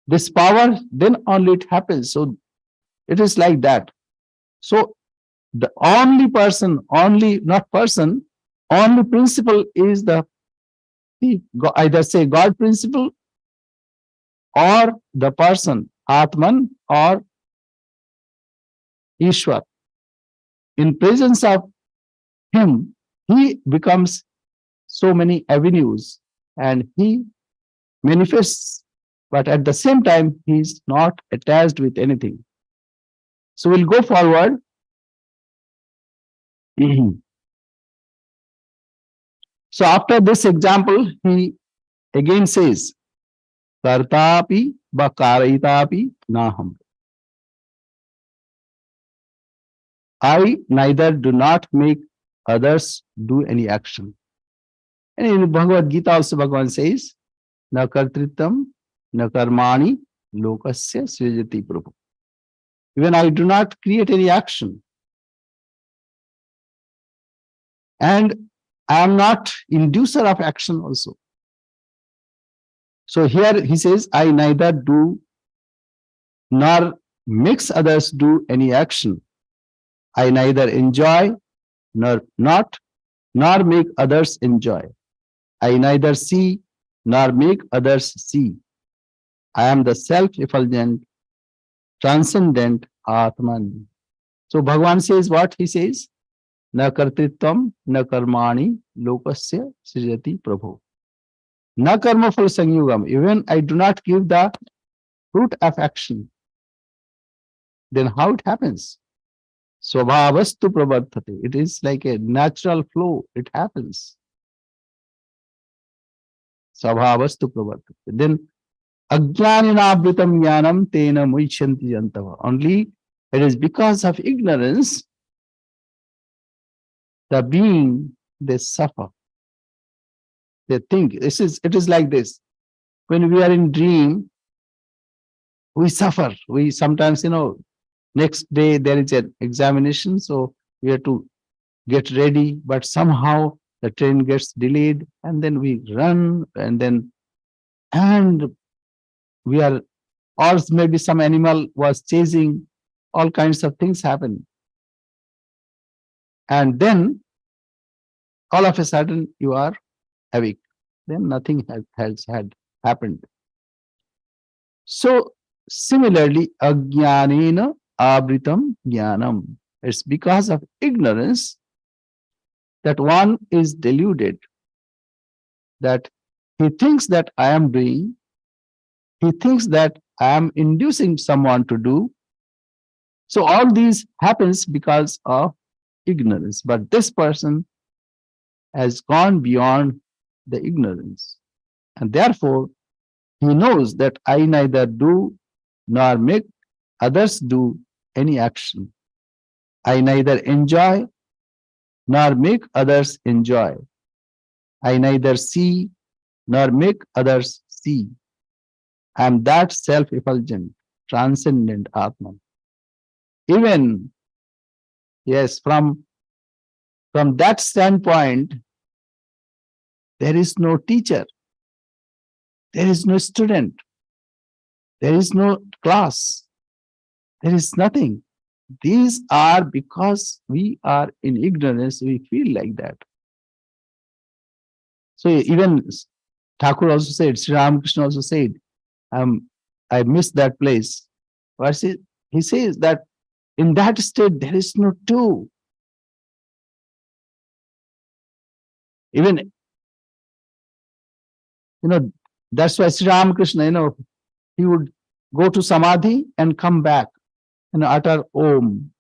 this power, then only it happens. So it is like that. So the only person, only not person, only principle is the either say God principle or the person, Atman or Ishwar. In presence of him, he becomes so many avenues and he manifests, but at the same time, he is not attached with anything. So we'll go forward. So after this example, he again says, Kartapi bakaritapi naham. I neither do not make others do any action. And in Bhagavad Gita also Bhagavan says, Na kartritam, na karmani, lokasya srijati prabhu. Even I do not create any action. And I am not inducer of action also. So here he says, I neither do nor makes others do any action. I neither enjoy nor not, nor make others enjoy. I neither see nor make others see. I am the self-effulgent, transcendent Atman. So Bhagavan says what he says? Na kartritvam, na karmani, lokasya srijati prabhu. Na karma phal sanyugam. Even I do not give the fruit of action. Then how it happens? Swabhavastu pravartate. It is like a natural flow. It happens. Swabhavastu pravartate. Then ajnaninabritam jnanam tena muichanti jantava. Only it is because of ignorance the being they suffer. They think it is like this. When we are in dream, we suffer. We sometimes, next day there is an examination, so we have to get ready, but somehow the train gets delayed, and then we run, and we are, or maybe some animal was chasing, all kinds of things happen. And then all of a sudden you are awake. Then nothing has had happened. So similarly, ajnanena abritam jnanam. It's because of ignorance that one is deluded, that he thinks that I am doing, he thinks that I am inducing someone to do. So all these happens because of ignorance. But this person has gone beyond the ignorance. And therefore, he knows that I neither do nor make others do any action. I neither enjoy nor make others enjoy. I neither see nor make others see. I am that self-effulgent, transcendent Atman. Even, yes, from that standpoint, there is no teacher, there is no student, there is no class, there is nothing. These are because we are in ignorance, we feel like that. So even Thakur also said, Sri Ramakrishna also said, I missed that place. He says that in that state there is no two. Even, that's why Sri Ramakrishna, he would go to Samadhi and come back and utter Om.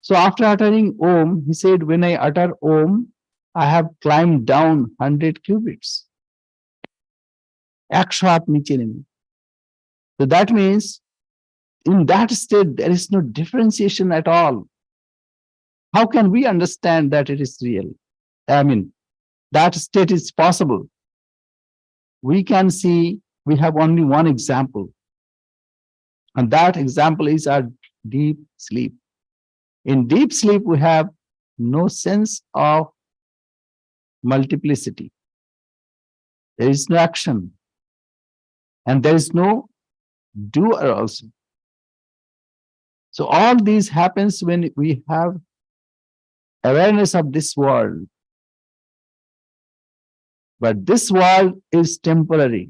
So after uttering Om, he said, when I utter Om, I have climbed down 100 cubits. 100 হাত নিচে নেমে। So that means in that state, there is no differentiation at all. How can we understand that it is real? I mean, that state is possible. We can see, we have only one example. And that example is our deep sleep. In deep sleep, we have no sense of multiplicity. There is no action. And there is no doer also. So all these happens when we have awareness of this world. But this world is temporary.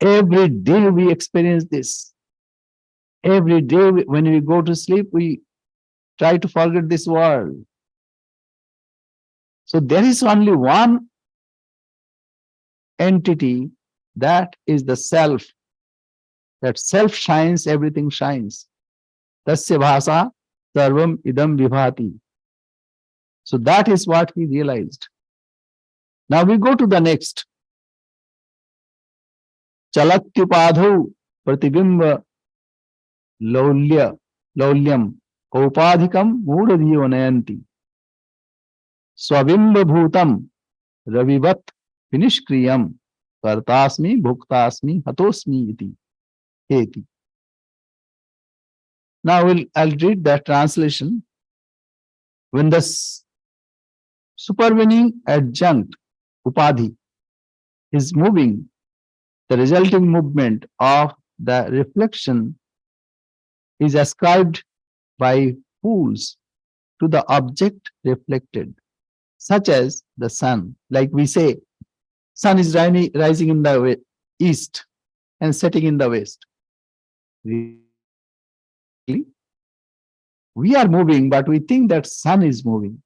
Every day we experience this. Every day when we go to sleep, we try to forget this world. So there is only one entity, that is the self. That self shines, everything shines. Tasya bhasa sarvam idam vibhati. So that is what he realized. Now we go to the next. Chalatyupadhu pratibimba laulyam upadhikam moodadhiyo nayanti. Swabimba bhutam ravivat vinishkriyam kartasmi bhuktasmi hatosmi iti heti. Now I'll read that translation. When the supervening adjunct upadhi is moving, the resulting movement of the reflection is ascribed by fools to the object reflected, such as the sun. Like we say, sun is rising in the east and setting in the west. We are moving, but we think that sun is moving.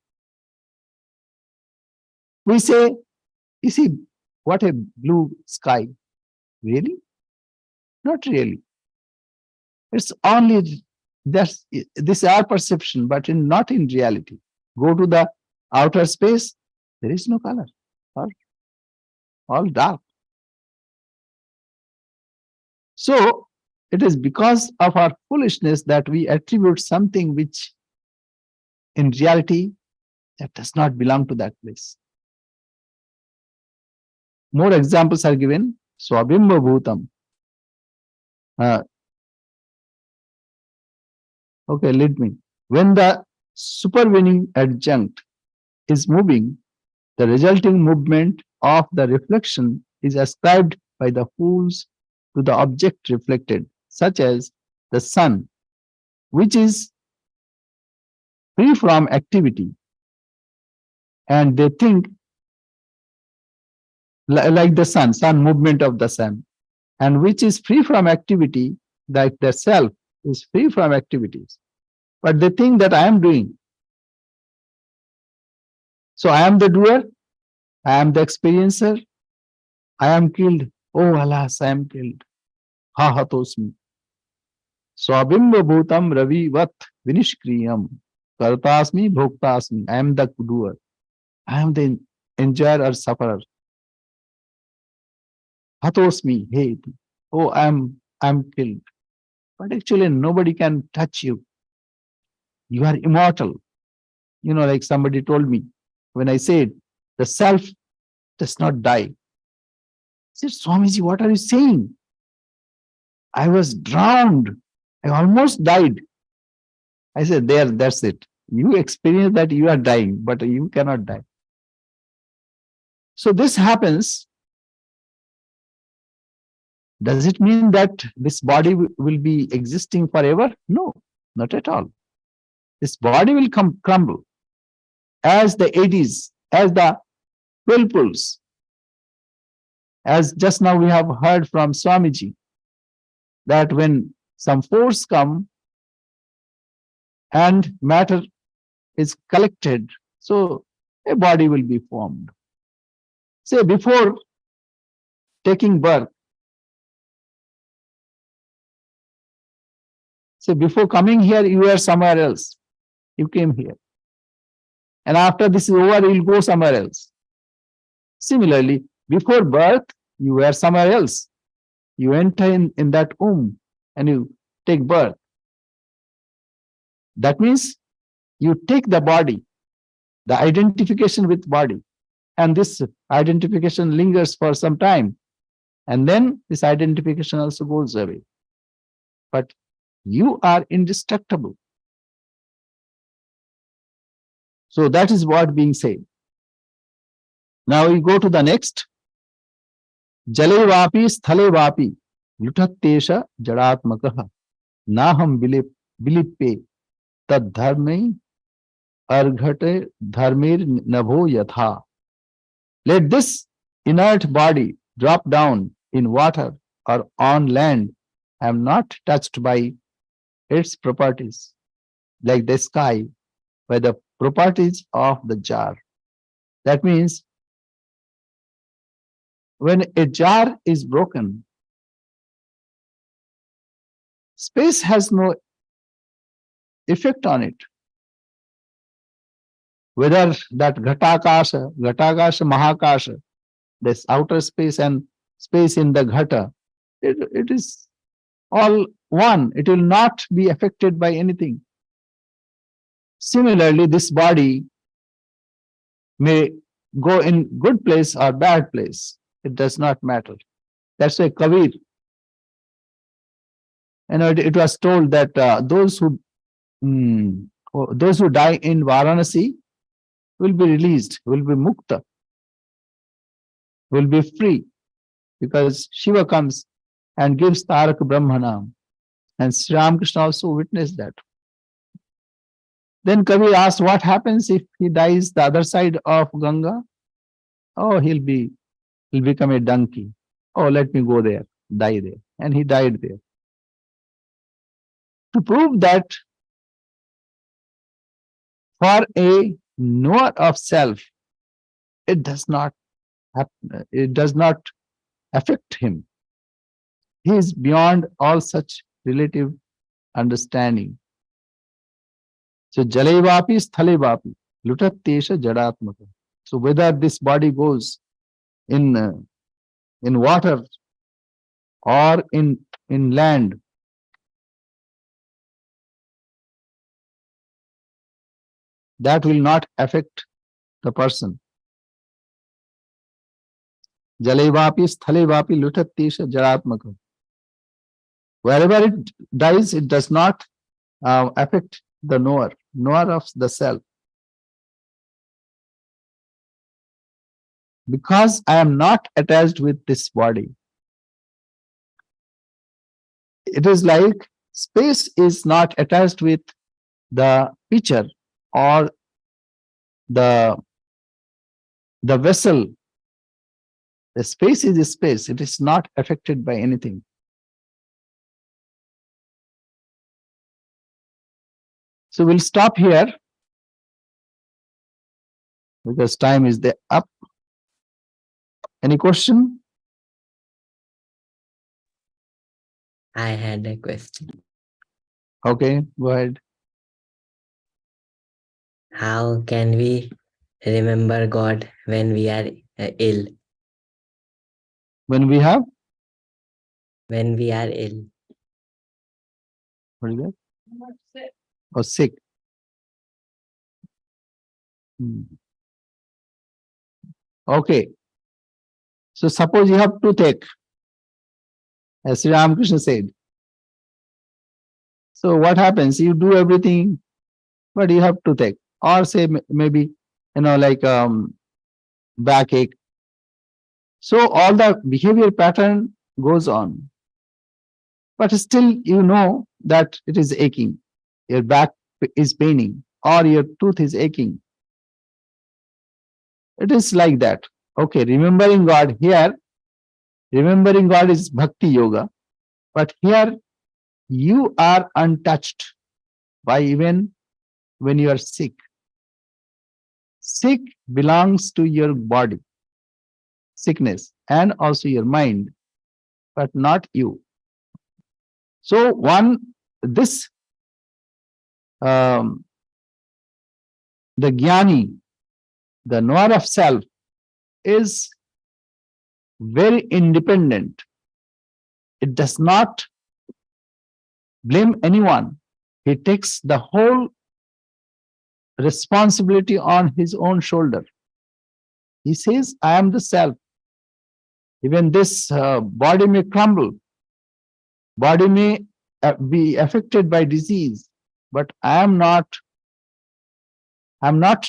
We say, you see, what a blue sky. Really? Not really. It's only this our perception, but not in reality. Go to the outer space, there is no color, all dark. So it is because of our foolishness that we attribute something which in reality that does not belong to that place. More examples are given. Swabimba bhutam. Okay, let me. When the supervening adjunct is moving, the resulting movement of the reflection is ascribed by the fools to the object reflected, such as the sun, which is free from activity. And they think like the sun movement of the sun, and which is free from activity, like the self is free from activities. But they think that I am doing. So I am the doer, I am the experiencer, I am killed. Oh alas, I am killed. Ha hatosmi. Swabimba bhutam ravi vat vinishkriyam kartasmi bhoktasmi. I am the doer. I am the enjoyer or sufferer. Hatosmi, hey. Oh, I'm killed. But actually nobody can touch you. You are immortal. Like somebody told me when I said the self does not die. He said, Swamiji, what are you saying? I was drowned. I almost died. I said, there, that's it. You experience that you are dying, but you cannot die. So this happens. Does it mean that this body will be existing forever? No, not at all. This body will crumble as the eddies, as the whirlpools. As just now we have heard from Swamiji, that when some force come and matter is collected, so a body will be formed. Say before taking birth, say before coming here, you were somewhere else. You came here. And after this is over, you'll go somewhere else. Similarly, before birth, you were somewhere else. You enter in that womb and you take birth. That means you take the body, the identification with body, and this identification lingers for some time. And then this identification also goes away. But you are indestructible. So that is what being said. Now we go to the next. Jale vapi sthale vapi lutattesha jadatmakah naham bilippe tad dharme arghate dharmir nabho yatha. Let this inert body drop down in water or on land. I am not touched by its properties, like the sky by the properties of the jar. That means when a jar is broken, space has no effect on it. Whether that ghatakasha, mahakasha, this outer space and space in the ghata, it is all one. It will not be affected by anything. Similarly, this body may go in good place or bad place. It does not matter. That's why Kabir, it was told that those who die in Varanasi will be released, will be mukta, will be free, because Shiva comes and gives Tarak Brahmanam. And Sri Ramakrishna also witnessed that. Then Kabir asked, what happens if he dies the other side of Ganga? Oh, he'll become a donkey. Oh, let me go there, die there. And he died there. To prove that for a knower of self, it does not affect him. He is beyond all such relative understanding. So jalevapi sthalevapi lutattesha jadatmaka. So whether this body goes in water or in land, that will not affect the person. Jalevapi sthalevapi lutattesha jadatmaka. Wherever it dies, it does not affect the knower of the self. Because I am not attached with this body. It is like space is not attached with the pitcher or the vessel. The space is a space. It is not affected by anything. So we'll stop here because time is up. Any question? I had a question. Okay, go ahead. How can we remember God when we are ill? When we have? When we are ill. What is that? Or sick. Okay. So suppose you have toothache, as Sri Ramakrishna said. So what happens? You do everything, but you have toothache, or say maybe like backache. So all the behavior pattern goes on, but still you know that it is aching. Your back is paining, or your tooth is aching. It is like that. Okay, remembering God here, remembering God is bhakti yoga, but here you are untouched by even when you are sick. Sick belongs to your body, sickness, and also your mind, but not you. So this um, the jnani, the knower of self, is very independent. It does not blame anyone. He takes the whole responsibility on his own shoulder. He says, I am the self. Even this body may crumble, body may be affected by disease, but I'm not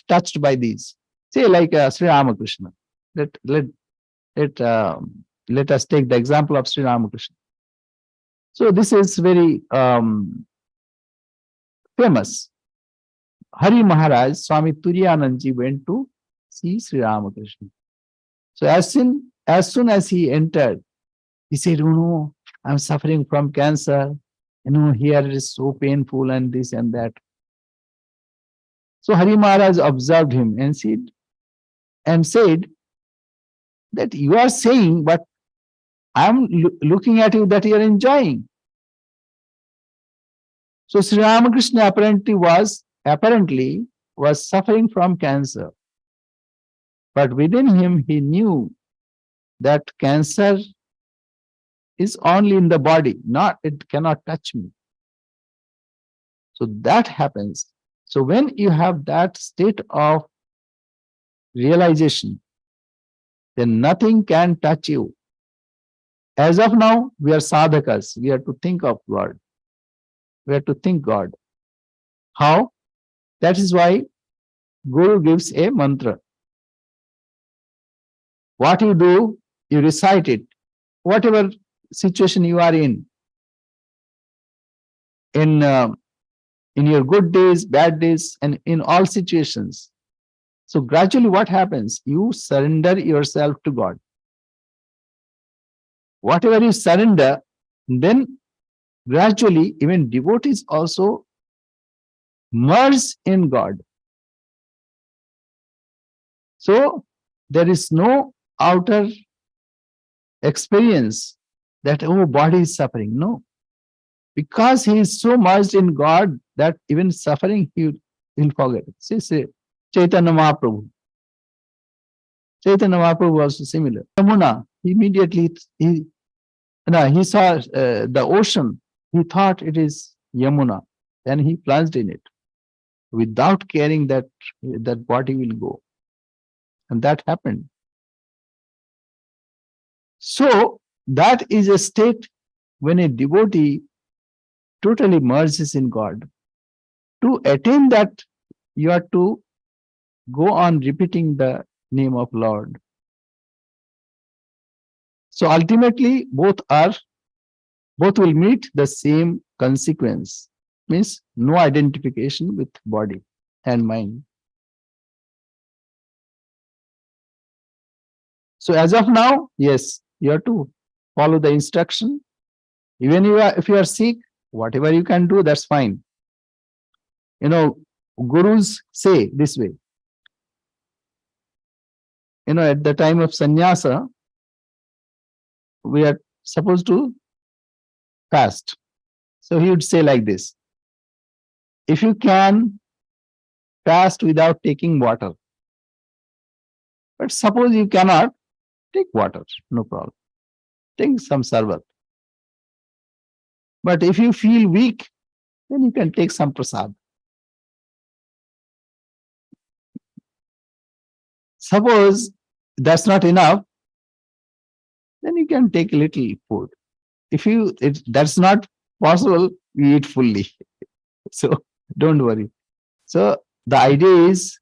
touched by these. Say like Sri Ramakrishna. Let let let let us take the example of Sri Ramakrishna. So this is very famous. Hari Maharaj, Swami Turiyananji went to see Sri Ramakrishna. So as soon as he entered, he said, "Oh no, I'm suffering from cancer. Here it is so painful and this and that." So Hari Maharaj observed him and said that you are saying, but I'm looking at you that you are enjoying. So Sri Ramakrishna apparently was suffering from cancer. But within him, he knew that cancer is only in the body, it cannot touch me. So that happens. So when you have that state of realization, then nothing can touch you. As of now, we are sadhakas. We have to think of God. We have to think God. How? That is why Guru gives a mantra. What you do, you recite it. Whatever situation you are in your good days, bad days, and in all situations. So gradually what happens? You surrender yourself to God. Whatever you surrender, then gradually even devotees also merge in God. So there is no outer experience that, oh, body is suffering. No. Because he is so merged in God that even suffering he'll forget. See, Chaitanya Mahaprabhu. Chaitanya Mahaprabhu was similar. Yamuna, immediately he saw the ocean. He thought it is Yamuna. Then he plunged in it without caring that body will go. And that happened. So that is a state when a devotee totally merges in God. To attain that, you have to go on repeating the name of Lord. So ultimately, both will meet the same consequence, means no identification with body and mind. So as of now, yes, you have to follow the instruction. Even if you are sick, whatever you can do, that's fine. Gurus say this way. At the time of sannyasa, we are supposed to fast. So he would say like this: if you can fast without taking water, but suppose you cannot, take water, no problem. Take some sarvat. But if you feel weak, then you can take some prasad. Suppose that's not enough, then you can take a little food. If that's not possible, you eat fully. So don't worry. So the idea is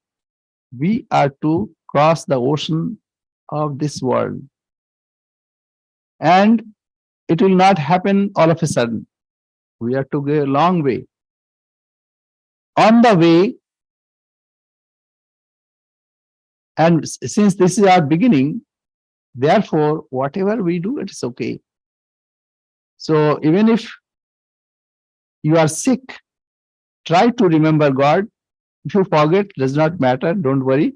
we are to cross the ocean of this world, and it will not happen all of a sudden. We have to go a long way. On the way, and since this is our beginning, therefore, whatever we do, it is okay. So even if you are sick, try to remember God. If you forget, does not matter, don't worry.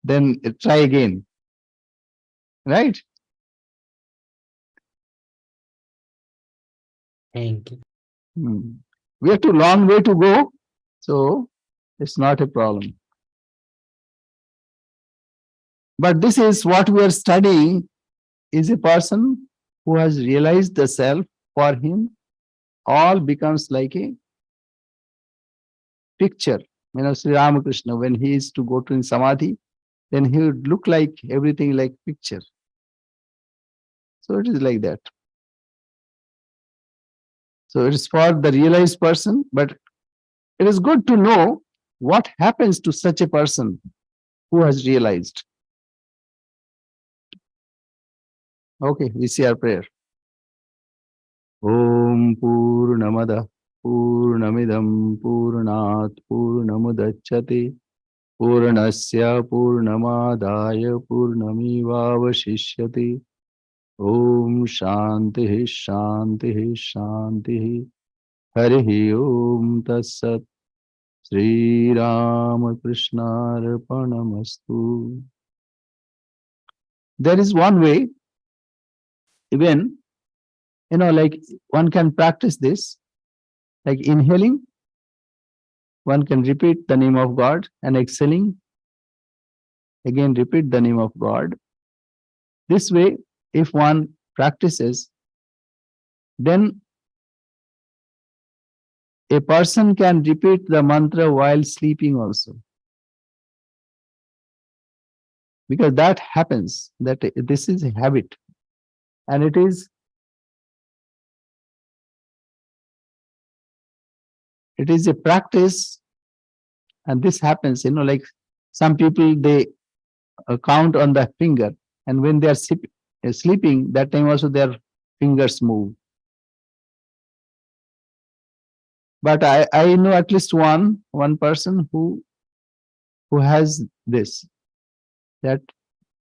Then try again. Right? Thank you. We have too long way to go, so it's not a problem. But this is what we are studying, is a person who has realized the self. For him, all becomes like a picture. Sri Ramakrishna, when he is to go to in Samadhi, then he would look like everything like picture. So it is like that. So it is for the realized person, but it is good to know what happens to such a person who has realized. Okay, we see our prayer. Om Purnamada Purnamidam Purnat Purnamudachyate Purnasya Purnamadaya Purnamivavashishyate. Om Shanti Shanti Shanti. Harihi Om Tatsat. Sri Ramakrishna Arpanamastu. There is one way, even, like one can practice this, like inhaling, one can repeat the name of God, and exhaling, again repeat the name of God. This way, if one practices, then a person can repeat the mantra while sleeping also. Because that happens, that this is a habit, and it is a practice, and this happens, like some people, they count on the finger, and when they are sleeping, that time also their fingers move. But I know at least one person who has this, that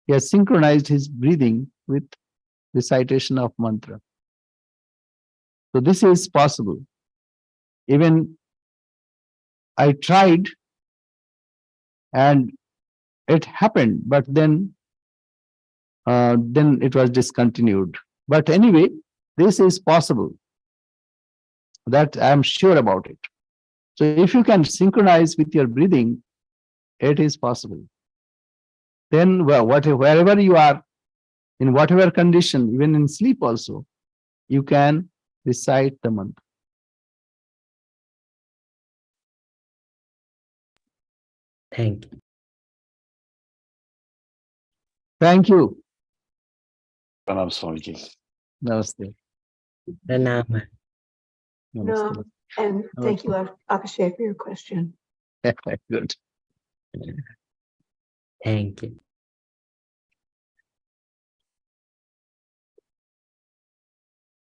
he has synchronized his breathing with recitation of mantra. So this is possible. Even I tried and it happened, but then it was discontinued. But anyway, this is possible. That I am sure about it. So if you can synchronize with your breathing, it is possible. Then wherever you are, in whatever condition, even in sleep also, you can recite the mantra. Thank you. Thank you. Pranam Swamiji. Namaste. Pranama. Namaste. And thank you, Akshay, for your question. Good. Thank you.